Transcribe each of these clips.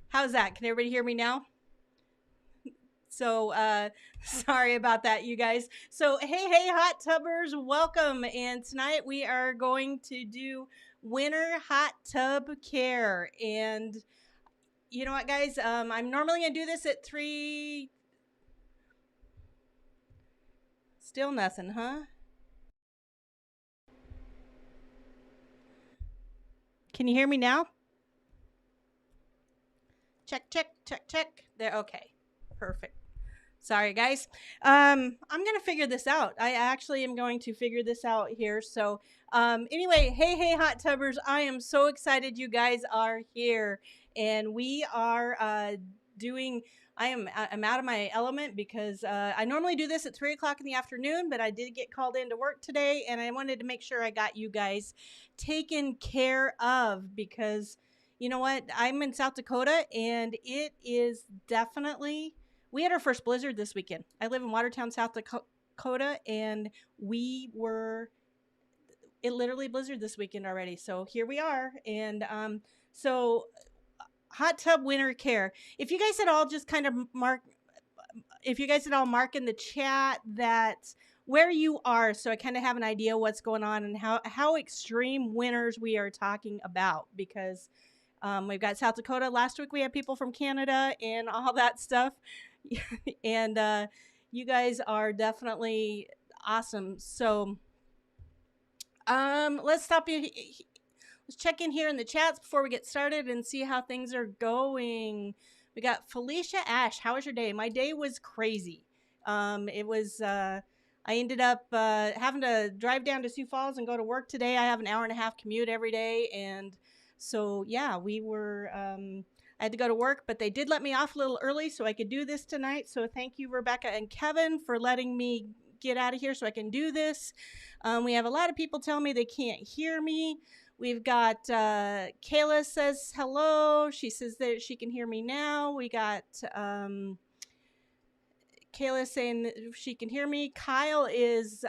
How's that? Can everybody hear me now? So, sorry about that, you guys. So, hey, hot tubbers, welcome. And tonight we are going to do winter hot tub care. And you know what, guys? I'm normally going to do this at 3. Still nothing, huh? Can you hear me now? Check. There, okay. Perfect. Sorry, guys. I'm gonna figure this out. I actually am going to figure this out here. So, anyway, hey, hot tubbers! I am so excited you guys are here, and we are doing. I'm out of my element because I normally do this at 3 o'clock in the afternoon, but I did get called into work today, and I wanted to make sure I got you guys taken care of because you know what? I'm in South Dakota, and it is definitely we had our first blizzard this weekend. I live in Watertown, South Dakota, and it literally blizzard this weekend already. So here we are. And so hot tub winter care. If you guys at all just kind of mark in the chat that where you are, so I kind of have an idea what's going on and how extreme winters we are talking about, because we've got South Dakota. Last week we had people from Canada and all that stuff. And you guys are definitely awesome. So let's check in here in the chats before we get started and see how things are going. We got Felicia Ash. How was your day? My day was crazy. It was I ended up having to drive down to Sioux Falls and go to work today. I have an hour and a half commute every day, and so yeah, I had to go to work, but they did let me off a little early so I could do this tonight. So thank you, Rebecca and Kevin, for letting me get out of here so I can do this. We have a lot of people telling me they can't hear me. We've got Kayla says hello. She says that she can hear me now. We got Kayla saying that she can hear me. Kyle is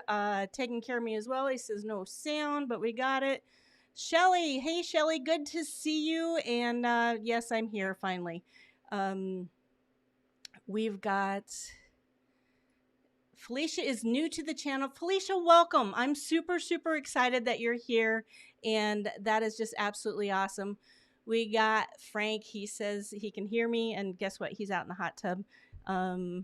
taking care of me as well. He says no sound, but we got it. Shelly, hey Shelly, good to see you. And yes, I'm here finally. We've got Felicia is new to the channel. Felicia, welcome. I'm super excited that you're here, and that is just absolutely awesome. We got Frank. He says he can hear me, and guess what? He's out in the hot tub. Let's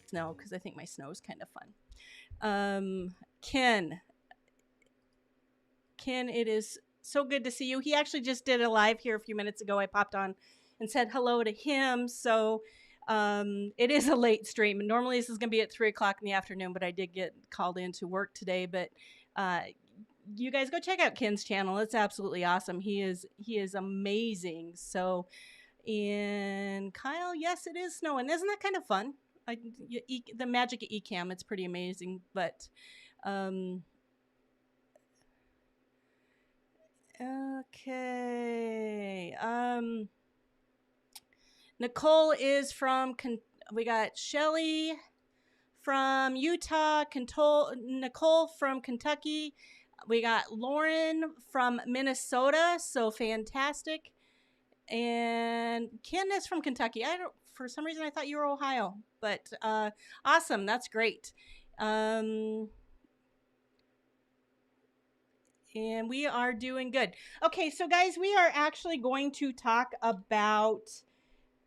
snow because I think my snow is kind of fun. Ken, it is so good to see you. He actually just did a live here a few minutes ago. I popped on and said hello to him. So it is a late stream. Normally this is going to be at 3 o'clock in the afternoon, but I did get called into work today. But you guys go check out Ken's channel. It's absolutely awesome. He is amazing. So, and Kyle, yes, it is snowing. Isn't that kind of fun? The magic of eCam, it's pretty amazing. But okay. Nicole is from we got Shelly from Utah, Nicole from Kentucky. We got Lauren from Minnesota, so fantastic. And Ken is from Kentucky. For some reason I thought you were Ohio, but awesome. That's great. And we are doing good. Okay, so guys, we are actually going to talk about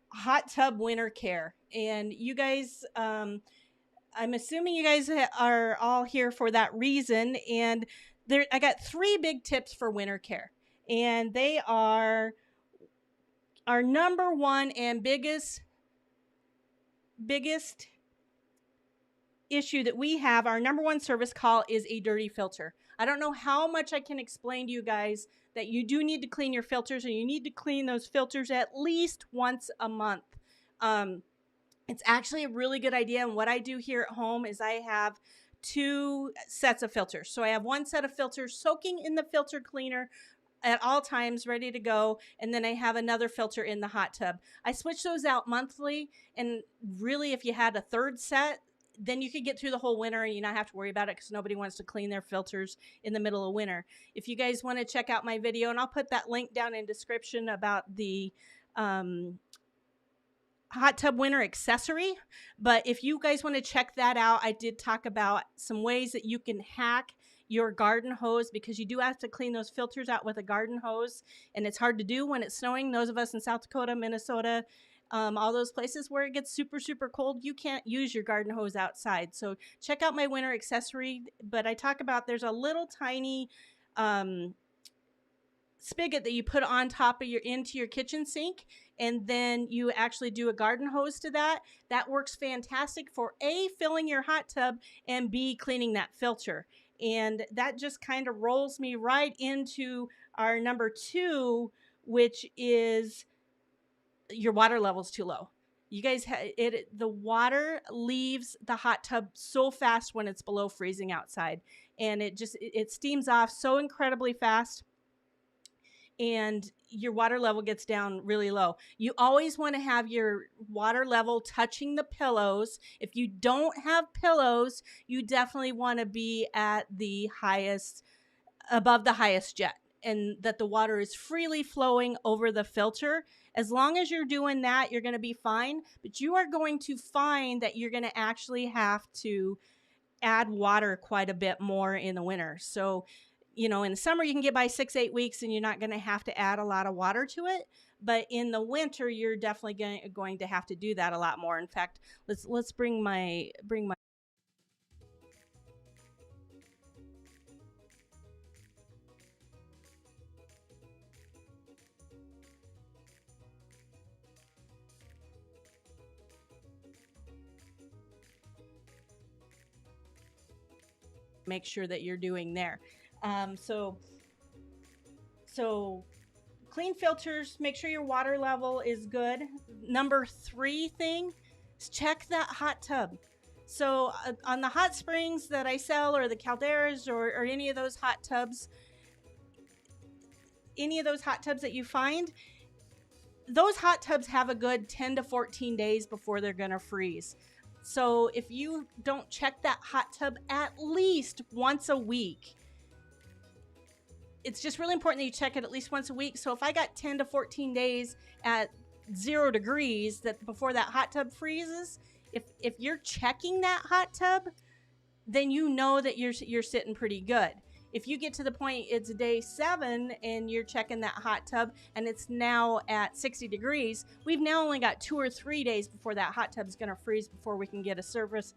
hot tub winter care. And you guys, I'm assuming you guys are all here for that reason. And I got 3 big tips for winter care. And they are our number one and biggest issue that we have. Our number one service call is a dirty filter. I don't know how much I can explain to you guys that you do need to clean your filters, and you need to clean those filters at least once a month. It's actually a really good idea. And what I do here at home is I have 2 sets of filters. So I have 1 set of filters soaking in the filter cleaner at all times, ready to go, and then I have another filter in the hot tub. I switch those out monthly, and really if you had a 3rd set, then you could get through the whole winter and you not have to worry about it, because nobody wants to clean their filters in the middle of winter. If you guys want to check out my video, and I'll put that link down in description about the hot tub winter accessory, but if you guys want to check that out, I did talk about some ways that you can hack your garden hose, because you do have to clean those filters out with a garden hose, and it's hard to do when it's snowing. Those of us in South Dakota, Minnesota, all those places where it gets super, super cold, you can't use your garden hose outside. So check out my winter accessory. But I talk about, there's a little tiny spigot that you put on top of into your kitchen sink, and then you actually do a garden hose to that. That works fantastic for A, filling your hot tub, and B, cleaning that filter. And that just kind of rolls me right into our number 2, which is your water level's too low. You guys, the water leaves the hot tub so fast when it's below freezing outside, and it steams off so incredibly fast, and your water level gets down really low. You always want to have your water level touching the pillows. If you don't have pillows, you definitely want to be at the highest, above the highest jet, and that the water is freely flowing over the filter. As long as you're doing that, you're going to be fine. But you are going to find that you're going to actually have to add water quite a bit more in the winter. So, in the summer you can get by 6-8 weeks and you're not going to have to add a lot of water to it. But in the winter, you're definitely going to have to do that a lot more. In fact, let's bring my make sure that you're doing there. So clean filters, make sure your water level is good. Number 3 thing is check that hot tub. So on the hot springs that I sell, or the calderas, or any of those hot tubs that you find, those hot tubs have a good 10 to 14 days before they're going to freeze. So if you don't check that hot tub at least once a week, it's just really important that you check it at least once a week. So if I got 10 to 14 days at 0 degrees before that hot tub freezes, if you're checking that hot tub, then you know that you're sitting pretty good. If you get to the point it's day 7 and you're checking that hot tub and it's now at 60 degrees, we've now only got 2 or 3 days before that hot tub is going to freeze before we can get a service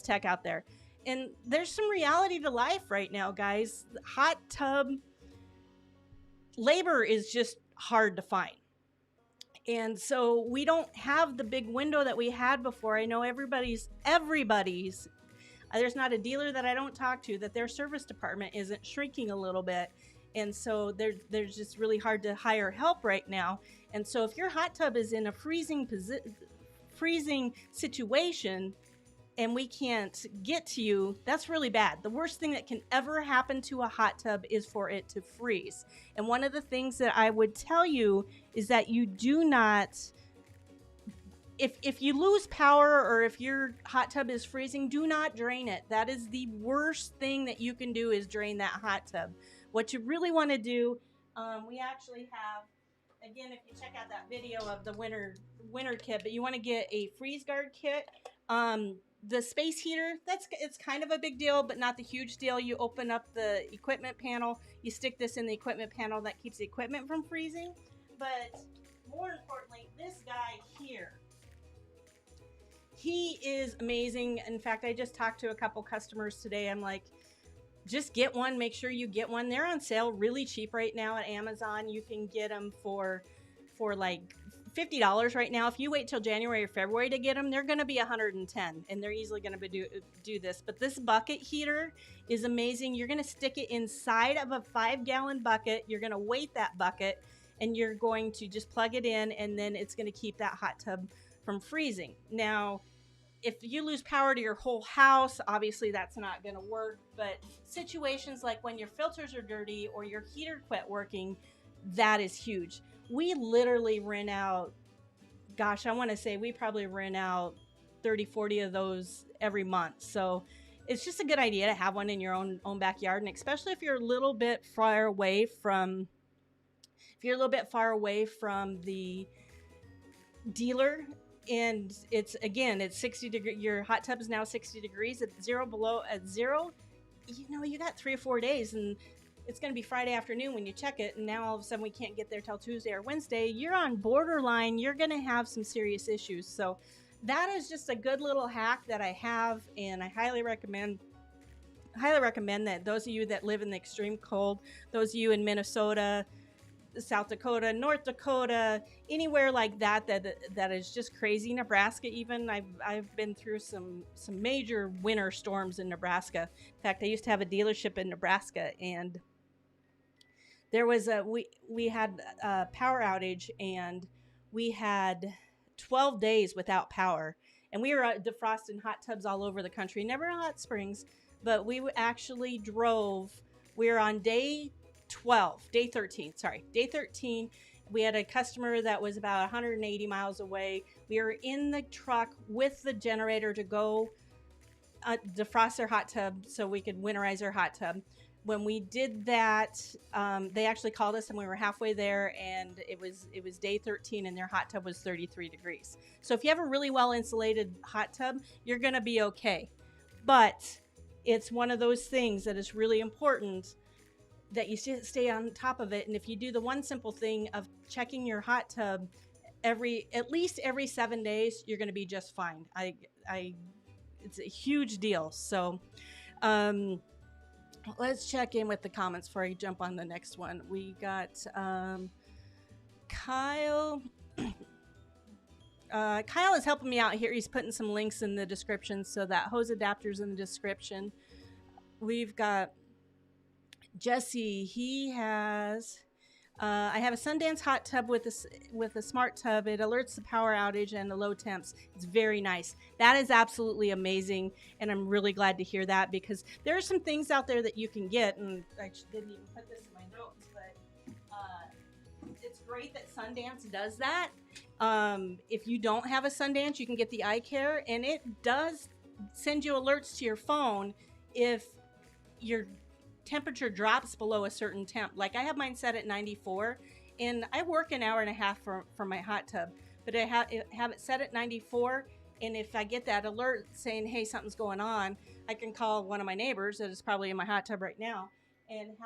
tech out there. And there's some reality to life right now, guys. Hot tub labor is just hard to find. And so we don't have the big window that we had before. I know everybody's there's not a dealer that I don't talk to that their service department isn't shrinking a little bit. And so there's just really hard to hire help right now. And so if your hot tub is in a freezing situation and we can't get to you, that's really bad. The worst thing that can ever happen to a hot tub is for it to freeze. And one of the things that I would tell you is that you do not, if you lose power or if your hot tub is freezing, do not drain it. That is the worst thing that you can do, is drain that hot tub. What you really want to do, we actually have, again, if you check out that video of the winter kit, but you want to get a freeze guard kit. The space heater, it's kind of a big deal, but not the huge deal. You open up the equipment panel, you stick this in the equipment panel, that keeps the equipment from freezing. But more importantly, this guy here, he is amazing. In fact, I just talked to a couple customers today. I'm like, just get one. Make sure you get one. They're on sale really cheap right now at Amazon. You can get them for like $50 right now. If you wait till January or February to get them, they're going to be $110, and they're easily going to do this. But this bucket heater is amazing. You're going to stick it inside of a 5-gallon bucket. You're going to weight that bucket, and you're going to just plug it in, and then it's going to keep that hot tub from freezing. Now, if you lose power to your whole house, obviously that's not going to work. But situations like when your filters are dirty or your heater quit working, that is huge. We literally rent out, gosh, I want to say we probably rent out 30, 40 of those every month. So it's just a good idea to have one in your own backyard. And especially if you're a little bit far away from, the dealer, and it's 60 degree, your hot tub is now 60 degrees at zero, you got 3 or 4 days, and it's going to be Friday afternoon when you check it, and now all of a sudden we can't get there till Tuesday or Wednesday. You're on borderline, you're going to have some serious issues. So that is just a good little hack that I have, and I highly recommend that those of you that live in the extreme cold, those of you in Minnesota, South Dakota, North Dakota, anywhere like that is just crazy. Nebraska, even I've been through some major winter storms in Nebraska. In fact, I used to have a dealership in Nebraska, and there was we had a power outage, and we had 12 days without power, and we were defrosting hot tubs all over the country. Never hot springs, but we actually drove. We were on day 13. We had a customer that was about 180 miles away. We were in the truck with the generator to go defrost their hot tub so we could winterize their hot tub. When we did that, they actually called us, and we were halfway there, and it was day 13, and their hot tub was 33 degrees. So if you have a really well insulated hot tub, you're going to be okay. But it's one of those things that is really important that you stay on top of it. And if you do the one simple thing of checking your hot tub at least every 7 days, you're going to be just fine. It's a huge deal. So, let's check in with the comments before I jump on the next one. We got, Kyle. Kyle is helping me out here. He's putting some links in the description, so that hose adapter's in the description. We've got Jesse. He has, I have a Sundance hot tub with a smart tub. It alerts the power outage and the low temps. It's very nice. That is absolutely amazing, and I'm really glad to hear that, because there are some things out there that you can get, and I didn't even put this in my notes, but it's great that Sundance does that. If you don't have a Sundance, you can get the iCare, and it does send you alerts to your phone if your temperature drops below a certain temp. Like I have mine set at 94, and I work an hour and a half from my hot tub, but I have it set at 94, and if I get that alert saying, hey, something's going on, I can call one of my neighbors that is probably in my hot tub right now, and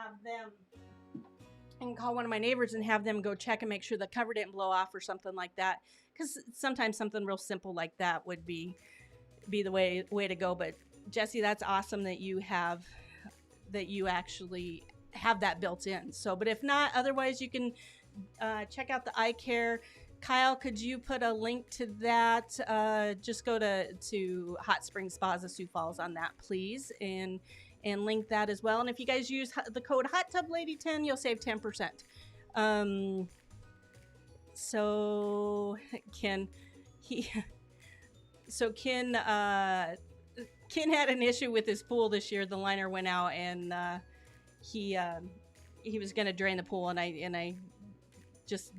call one of my neighbors and have them go check and make sure the cover didn't blow off or something like that, because sometimes something real simple like that would be the way to go. But Jesse, that's awesome that you actually have that built in. So, but if not, otherwise you can check out the iCare. Kyle, could you put a link to that? Just go to Hot Springs Spas of Sioux Falls on that, please, and link that as well. And if you guys use the code HOTTUBLADY10, you'll save 10%. So Ken had an issue with his pool this year. The liner went out, and he was going to drain the pool, and I just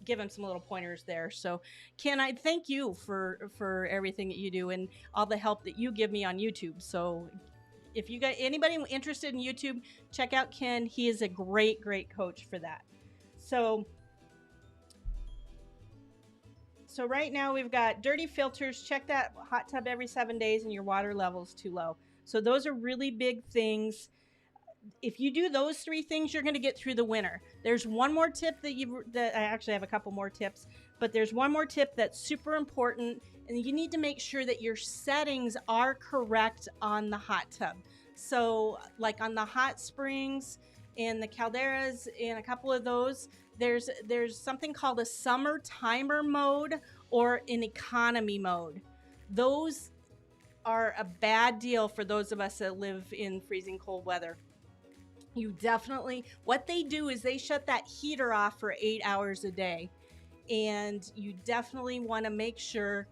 give him some little pointers there. So Ken, I thank you for everything that you do and all the help that you give me on YouTube. So if you got anybody interested in YouTube, check out Ken. He is a great coach for that. So right now we've got dirty filters. Check that hot tub every 7 days, and your water level is too low. So those are really big things. If you do those 3 things, you're going to get through the winter. There's one more tip that I actually have a couple more tips, but there's one more tip that's super important, and you need to make sure that your settings are correct on the hot tub. So like on the hot springs and the calderas and a couple of those, there's something called a summer timer mode or an economy mode. Those are a bad deal for those of us that live in freezing cold weather. What they do is they shut that heater off for 8 hours a day, and you definitely want to make sure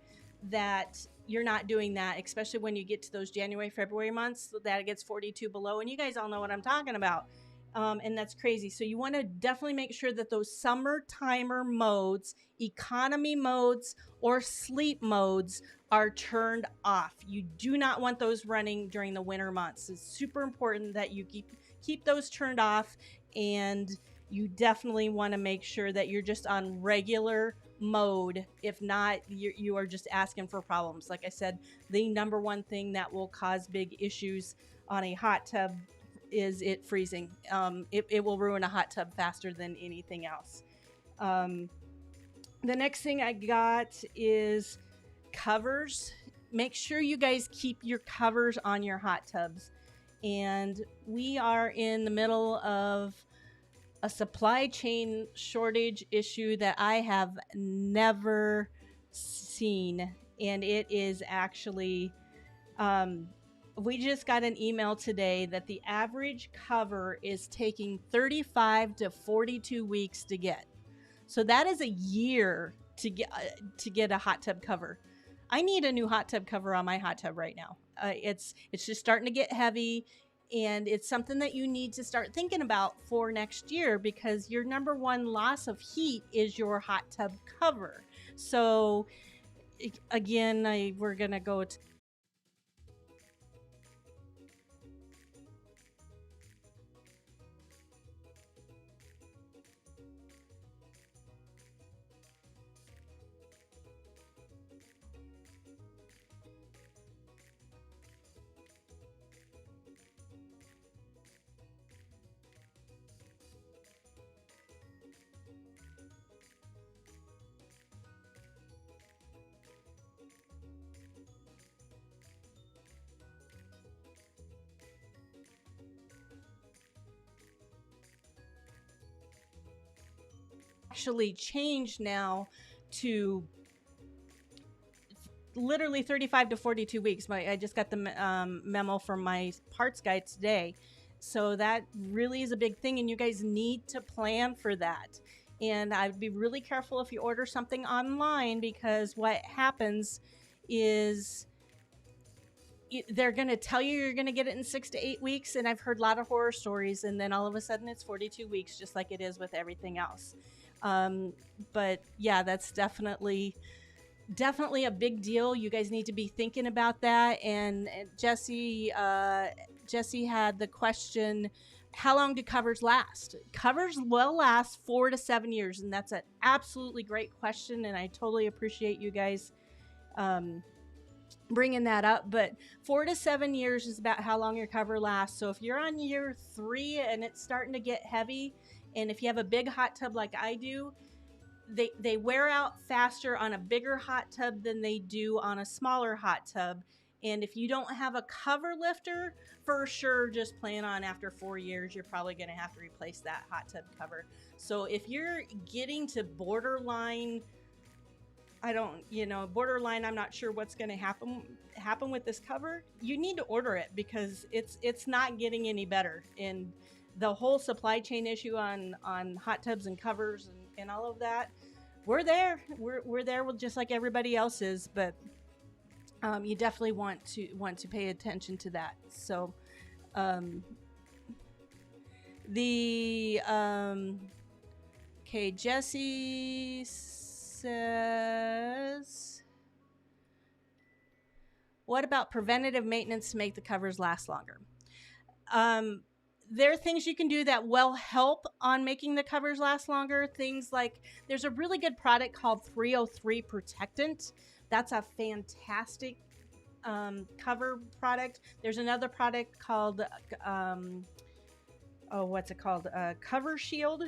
that you're not doing that, especially when you get to those January, February months that it gets 42 below. And you guys all know what I'm talking about. And that's crazy. So you want to definitely make sure that those summer timer modes, economy modes, or sleep modes are turned off. You do not want those running during the winter months. It's super important that you keep those turned off, and you definitely want to make sure that you're just on regular mode. If not, you are just asking for problems. Like I said, the number one thing that will cause big issues on a hot tub is it freezing. It will ruin a hot tub faster than anything else. The next thing I got is covers. Make sure you guys keep your covers on your hot tubs. And we are in the middle of a supply chain shortage issue that I have never seen. And it is actually, we just got an email today that the average cover is taking 35 to 42 weeks to get. So that is a year to get a hot tub cover. I need a new hot tub cover on my hot tub right now. It's just starting to get heavy, and it's something that you need to start thinking about for next year, because your number one loss of heat is your hot tub cover. So again, we're gonna go to actually change now to literally 35 to 42 weeks. I just got the memo from my parts guy today. So that really is a big thing, and you guys need to plan for that. And I'd be really careful if you order something online, because what happens is they're going to tell you you're going to get it in 6 to 8 weeks. And I've heard a lot of horror stories, and then all of a sudden it's 42 weeks, just like it is with everything else. But yeah, that's definitely a big deal. You guys need to be thinking about that. And Jesse had the question, how long do covers last? Covers will last 4 to 7 years, and that's an absolutely great question, and I totally appreciate you guys bringing that up. But 4 to 7 years is about how long your cover lasts. So if you're on year 3 and it's starting to get heavy, and if you have a big hot tub like I do, they wear out faster on a bigger hot tub than they do on a smaller hot tub. And if you don't have a cover lifter, for sure, just plan on after 4 years, you're probably going to have to replace that hot tub cover. So if you're getting to borderline, borderline, I'm not sure what's going to happen with this cover, you need to order it, because it's not getting any better. And the whole supply chain issue on hot tubs and covers and all of that, we're there with just like everybody else is, but you definitely want to pay attention to that. So Jesse says, what about preventative maintenance to make the covers last longer? There are things you can do that will help on making the covers last longer. Things like, there's a really good product called 303 Protectant. That's a fantastic cover product. There's another product called, Cover Shield.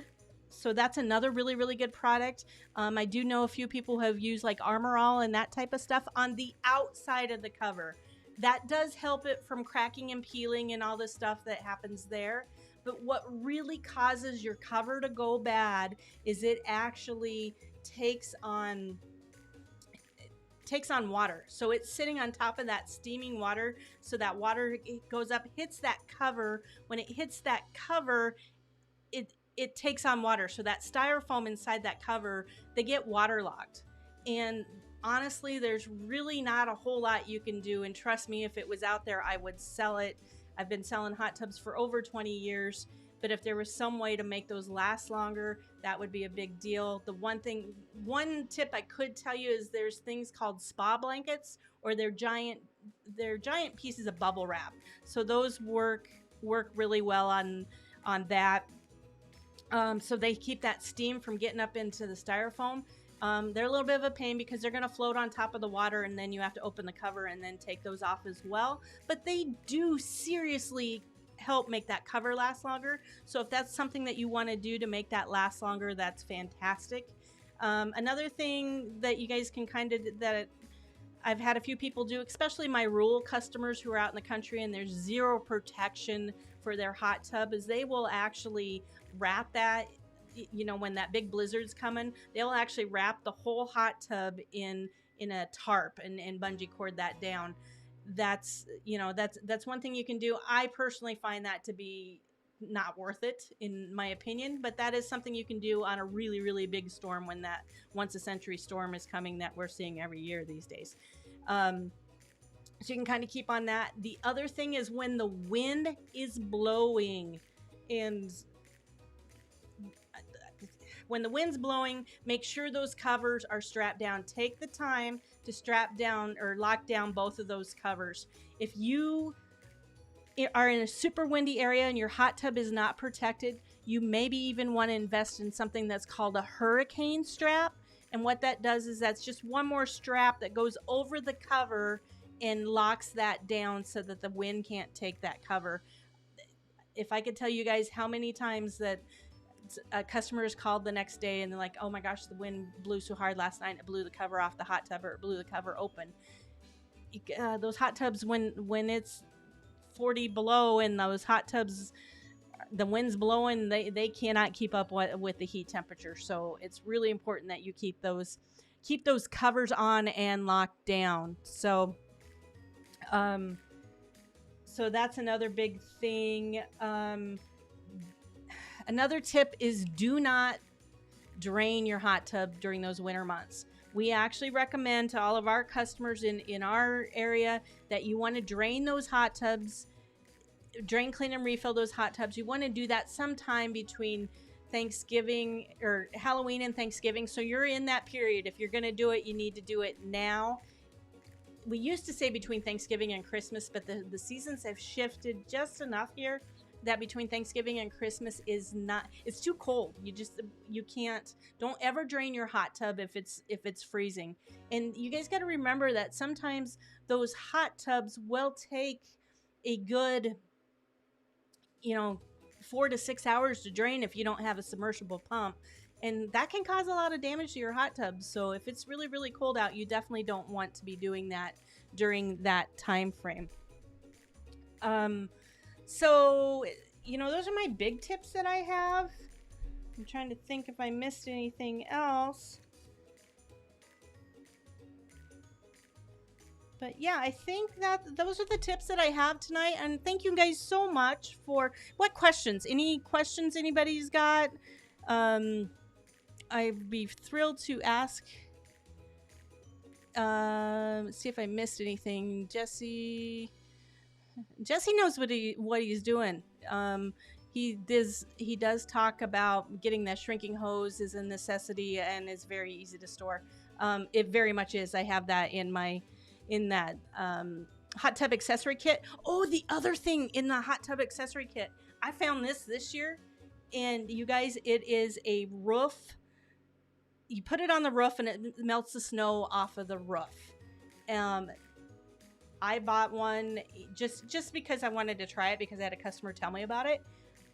So that's another really, really good product. I do know a few people who have used like Armor All and that type of stuff on the outside of the cover. That does help it from cracking and peeling and all the stuff that happens there. But what really causes your cover to go bad is it actually takes on water. So it's sitting on top of that steaming water. So that water goes up, hits that cover. When it hits that cover, it takes on water. So that styrofoam inside that cover, they get waterlogged. And honestly, there's really not a whole lot you can do. And trust me, if it was out there, I would sell it. I've been selling hot tubs for over 20 years. But if there was some way to make those last longer, that would be a big deal. The one tip I could tell you is there's things called spa blankets, or they're giant pieces of bubble wrap. So those work really well on that. So they keep that steam from getting up into the styrofoam. They're a little bit of a pain because they're going to float on top of the water, and then you have to open the cover and then take those off as well. But they do seriously help make that cover last longer. So if that's something that you want to do to make that last longer, that's fantastic. Another thing that you guys can that I've had a few people do, especially my rural customers who are out in the country and there's zero protection for their hot tub, is they will actually wrap that, when that big blizzard's coming, they'll actually wrap the whole hot tub in a tarp and bungee cord that down. That's one thing you can do. I personally find that to be not worth it, in my opinion, but that is something you can do on a really, really big storm, when that once a century storm is coming that we're seeing every year these days. So you can kind of keep on that. The other thing is when the wind is blowing, and when the wind's blowing, make sure those covers are strapped down. Take the time to strap down or lock down both of those covers. If you are in a super windy area and your hot tub is not protected, you maybe even want to invest in something that's called a hurricane strap. And what that does is that's just one more strap that goes over the cover and locks that down so that the wind can't take that cover. If I could tell you guys how many times that customers called the next day and they're like, oh my gosh, the wind blew so hard last night, it blew the cover off the hot tub, or it blew the cover open. Those hot tubs, when it's 40 below and those hot tubs, the wind's blowing, they cannot keep up with the heat temperature. So it's really important that you keep those covers on and locked down. So that's another big thing. Another tip is do not drain your hot tub during those winter months. We actually recommend to all of our customers in our area that you want to drain those hot tubs, drain, clean, and refill those hot tubs. You want to do that sometime between Thanksgiving or Halloween and Thanksgiving. So you're in that period. If you're going to do it, you need to do it now. We used to say between Thanksgiving and Christmas, but the seasons have shifted just enough here that between Thanksgiving and Christmas it's too cold. You can't, don't ever drain your hot tub if it's freezing. And you guys got to remember that sometimes those hot tubs will take a good, 4 to 6 hours to drain if you don't have a submersible pump. And that can cause a lot of damage to your hot tubs. So if it's really, really cold out, you definitely don't want to be doing that during that time frame. So, those are my big tips that I have. I'm trying to think if I missed anything else. But yeah, I think that those are the tips that I have tonight. And thank you guys so much for what questions. Any questions anybody's got? I'd be thrilled to ask. See if I missed anything. Jesse knows what he's doing. He does talk about getting that shrinking hose is a necessity and is very easy to store. It very much is. I have that in that hot tub accessory kit. Oh, the other thing in the hot tub accessory kit, I found this year, and you guys, it is a roof. You put it on the roof and it melts the snow off of the roof. I bought one just because I wanted to try it, because I had a customer tell me about it.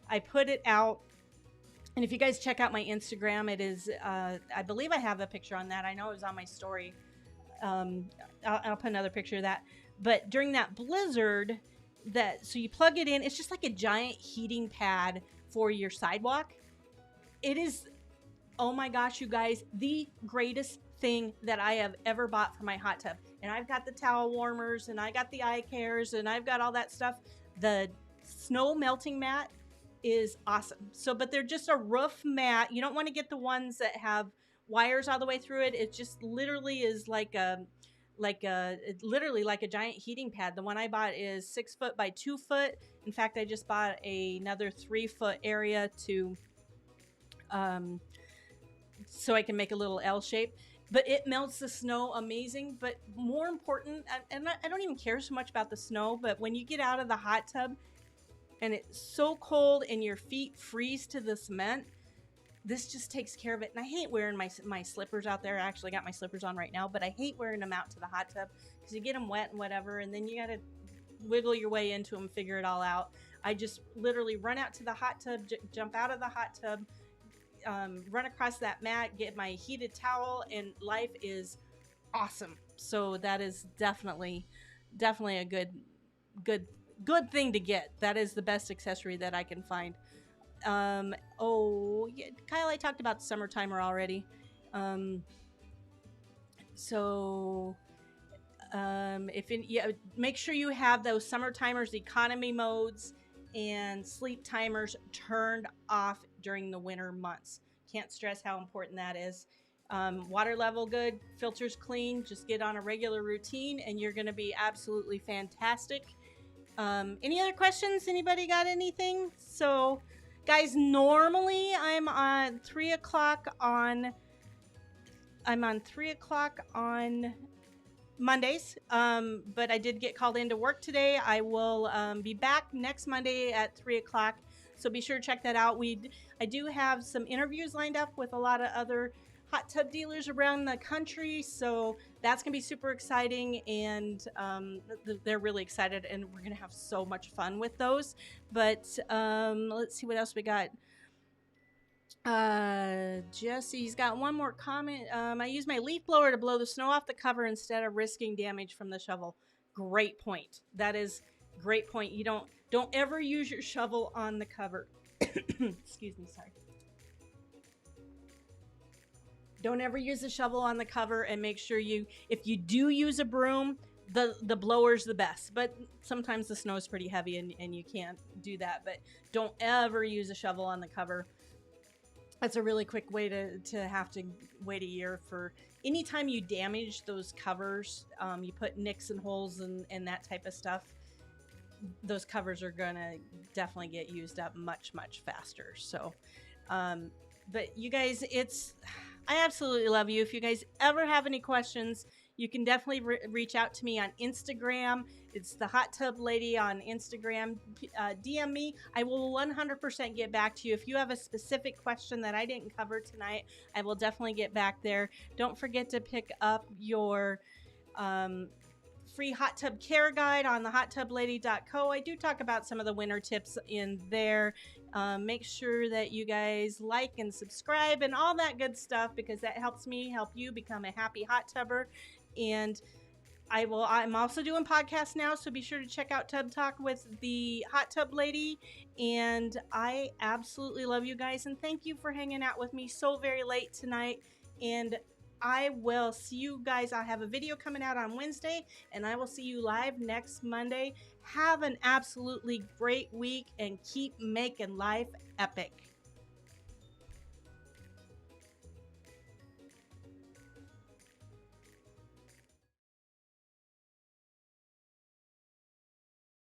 I put it out, and if you guys check out my Instagram, it is, I believe I have a picture on that. I know it was on my story. I'll put another picture of that. But during that blizzard, so you plug it in, it's just like a giant heating pad for your sidewalk. It is, oh my gosh, you guys, the greatest thing that I have ever bought for my hot tub. And I've got the towel warmers, and I got the eye cares, and I've got all that stuff. The snow melting mat is awesome. But they're just a roof mat. You don't want to get the ones that have wires all the way through it. It just literally is literally like a giant heating pad. The one I bought is 6 foot by 2 foot. In fact, I just bought another 3 foot area to so I can make a little L shape. But it melts the snow amazing. But more important, and I don't even care so much about the snow, but when you get out of the hot tub and it's so cold and your feet freeze to the cement, this just takes care of it. And I hate wearing my slippers out there. I actually got my slippers on right now, but I hate wearing them out to the hot tub because you get them wet and whatever, and then you got to wiggle your way into them, figure it all out. I just literally run out to the hot tub, jump out of the hot tub, run across that mat, get my heated towel, and life is awesome. So that is definitely a good thing to get. That is the best accessory that I can find. Oh yeah, Kyle, I talked about the summer timer already. Make sure you have those summer timers, economy modes, and sleep timers turned off during the winter months. Can't stress how important that is. Water level good, filters clean, just get on a regular routine and you're going to be absolutely fantastic. Any other questions? Anybody got anything? So, guys, normally I'm on 3 o'clock on Mondays, but I did get called into work today. I will be back next Monday at 3 o'clock, so be sure to check that out. I do have some interviews lined up with a lot of other hot tub dealers around the country, so that's gonna be super exciting, and they're really excited, and we're gonna have so much fun with those. But let's see what else we got. Jesse's got one more comment. I use my leaf blower to blow the snow off the cover instead of risking damage from the shovel. Great point. That is great point. You don't ever use your shovel on the cover. Excuse me, sorry. Don't ever use a shovel on the cover, and make sure if you do use a broom, the blower's the best. But sometimes the snow is pretty heavy and you can't do that. But don't ever use a shovel on the cover. That's a really quick way to have to wait a year for anytime you damage those covers. You put nicks and holes and that type of stuff. Those covers are gonna definitely get used up much faster. So, but you guys, I absolutely love you. If you guys ever have any questions, you can definitely reach out to me on Instagram. It's the Hot Tub Lady on Instagram. DM me. I will 100% get back to you. If you have a specific question that I didn't cover tonight, I will definitely get back there. Don't forget to pick up your free hot tub care guide on the hottub-lady.co. I do talk about some of the winter tips in there. Make sure that you guys like and subscribe and all that good stuff, because that helps me help you become a happy hot tubber. And I'm also doing podcasts now, so be sure to check out Tub Talk with the Hot Tub Lady. And I absolutely love you guys, and thank you for hanging out with me so very late tonight. And I will see you guys. I have a video coming out on Wednesday, and I will see you live next Monday. Have an absolutely great week, and keep making life epic.